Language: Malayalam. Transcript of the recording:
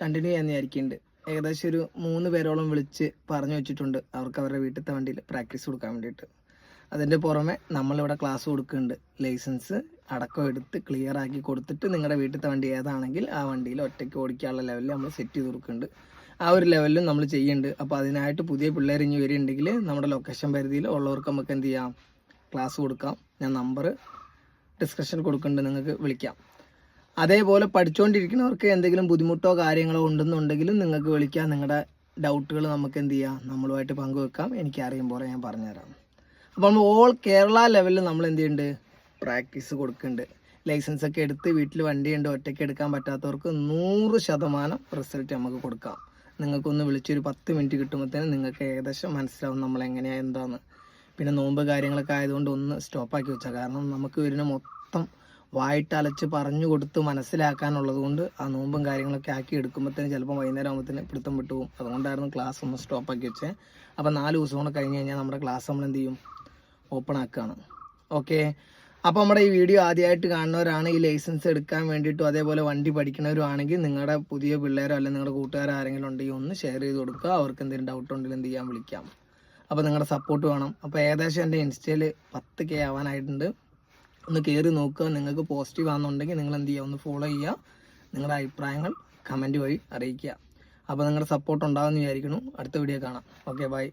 കണ്ടിന്യൂ ചെയ്യാൻ വിചാരിക്കുന്നുണ്ട്. ഏകദേശം ഒരു 3 പേരോളം വിളിച്ച് പറഞ്ഞു വെച്ചിട്ടുണ്ട് അവർക്ക് അവരുടെ വീട്ടിലത്തെ വണ്ടിയിൽ പ്രാക്ടീസ് കൊടുക്കാൻ വേണ്ടിയിട്ട്. അതിൻ്റെ പുറമെ നമ്മളിവിടെ ക്ലാസ് കൊടുക്കുന്നുണ്ട്. ലൈസൻസ് അടക്കം എടുത്ത് ക്ലിയർ ആക്കി കൊടുത്തിട്ട് നിങ്ങളുടെ വീട്ടിലത്തെ വണ്ടി ഏതാണെങ്കിൽ ആ വണ്ടിയിൽ ഒറ്റയ്ക്ക് ഓടിക്കാനുള്ള ലെവലിൽ നമ്മൾ സെറ്റ് ചെയ്ത് കൊടുക്കുന്നുണ്ട്. ആ ഒരു ലെവലിലും നമ്മൾ ചെയ്യുന്നുണ്ട്. അപ്പോൾ അതിനായിട്ട് പുതിയ പിള്ളേർ ഇനി വരുന്നുണ്ടെങ്കിൽ നമ്മുടെ ലൊക്കേഷൻ പരിധിയിൽ ഉള്ളവർക്ക് നമുക്ക് എന്ത് ചെയ്യാം, ക്ലാസ് കൊടുക്കാം. ഞാൻ നമ്പർ ഡിസ്ക്രിപ്ഷനിൽ കൊടുക്കുന്നുണ്ട്, നിങ്ങൾക്ക് വിളിക്കാം. അതേപോലെ പഠിച്ചുകൊണ്ടിരിക്കുന്നവർക്ക് എന്തെങ്കിലും ബുദ്ധിമുട്ടോ കാര്യങ്ങളോ ഉണ്ടെന്നുണ്ടെങ്കിലും നിങ്ങൾക്ക് വിളിക്കാം. നിങ്ങളുടെ ഡൗട്ടുകൾ നമുക്ക് എന്ത് ചെയ്യാം, നമ്മളുമായിട്ട് പങ്കുവെക്കാം. എനിക്ക് അറിയും പോലെ ഞാൻ പറഞ്ഞുതരാം. അപ്പോൾ നമ്മൾ ഓൾ കേരള ലെവലിൽ നമ്മൾ എന്ത് ചെയ്യുന്നുണ്ട്, പ്രാക്ടീസ് കൊടുക്കുന്നുണ്ട്. ലൈസൻസ് ഒക്കെ എടുത്ത് വീട്ടിൽ വണ്ടിയുണ്ട് ഒറ്റയ്ക്ക് എടുക്കാൻ പറ്റാത്തവർക്ക് 100% റിസൾട്ട് നമുക്ക് കൊടുക്കാം. നിങ്ങൾക്കൊന്ന് വിളിച്ചൊരു 10 മിനിറ്റ് കിട്ടുമ്പോഴത്തേനും നിങ്ങൾക്ക് ഏകദേശം മനസ്സിലാവും നമ്മൾ എങ്ങനെയാണ് എന്താന്ന്. പിന്നെ നോമ്പ് കാര്യങ്ങളൊക്കെ ആയതുകൊണ്ട് ഒന്ന് സ്റ്റോപ്പാക്കി വെച്ചാൽ, കാരണം നമുക്ക് വരുന്ന മൊത്തം വായിട്ടലച്ച് പറഞ്ഞു കൊടുത്ത് മനസ്സിലാക്കാനുള്ളത് കൊണ്ട് ആ നോമ്പും കാര്യങ്ങളൊക്കെ ആക്കി എടുക്കുമ്പോഴത്തേനും ചിലപ്പോൾ വൈകുന്നേരം ആകുമ്പോഴത്തേനും പിടുത്തം വിട്ടു പോകും. അതുകൊണ്ടായിരുന്നു ക്ലാസ് ഒന്ന് സ്റ്റോപ്പാക്കി വെച്ചത്. അപ്പോൾ 4 ദിവസം കൂടെ കഴിഞ്ഞ് കഴിഞ്ഞാൽ നമ്മുടെ ക്ലാസ് നമ്മൾ എന്ത് ചെയ്യും, ഓപ്പൺ ആക്കുകയാണ്. ഓക്കെ, അപ്പോൾ നമ്മുടെ ഈ വീഡിയോ ആദ്യമായിട്ട് കാണുന്നവരാണ്, ഈ ലൈസൻസ് എടുക്കാൻ വേണ്ടിയിട്ടും അതേപോലെ വണ്ടി പഠിക്കുന്നവരും ആണെങ്കിൽ നിങ്ങളുടെ പുതിയ പിള്ളേരോ അല്ലെങ്കിൽ നിങ്ങളുടെ കൂട്ടുകാരോ ആരെങ്കിലും ഉണ്ടെങ്കിൽ ഒന്ന് ഷെയർ ചെയ്ത് കൊടുക്കുക. അവർക്ക് എന്തെങ്കിലും ഡൗട്ട് ഉണ്ടെങ്കിൽ എന്ത് ചെയ്യാൻ വിളിക്കാം. അപ്പോൾ നിങ്ങളുടെ സപ്പോർട്ട് വേണം. അപ്പോൾ ഏകദേശം എൻ്റെ ഇൻസ്റ്റയിൽ 10K ആവാനായിട്ടുണ്ട്. ഒന്ന് കയറി നോക്കുക. നിങ്ങൾക്ക് പോസിറ്റീവ് ആണെന്നുണ്ടെങ്കിൽ നിങ്ങൾ എന്ത് ചെയ്യുക, ഒന്ന് ഫോളോ ചെയ്യുക. നിങ്ങളുടെ അഭിപ്രായങ്ങൾ കമൻറ്റ് വഴി അറിയിക്കുക. അപ്പോൾ നിങ്ങളുടെ സപ്പോർട്ട് ഉണ്ടാകുമെന്ന് വിചാരിക്കുന്നു. അടുത്ത വീഡിയോ കാണാം. Okay, by.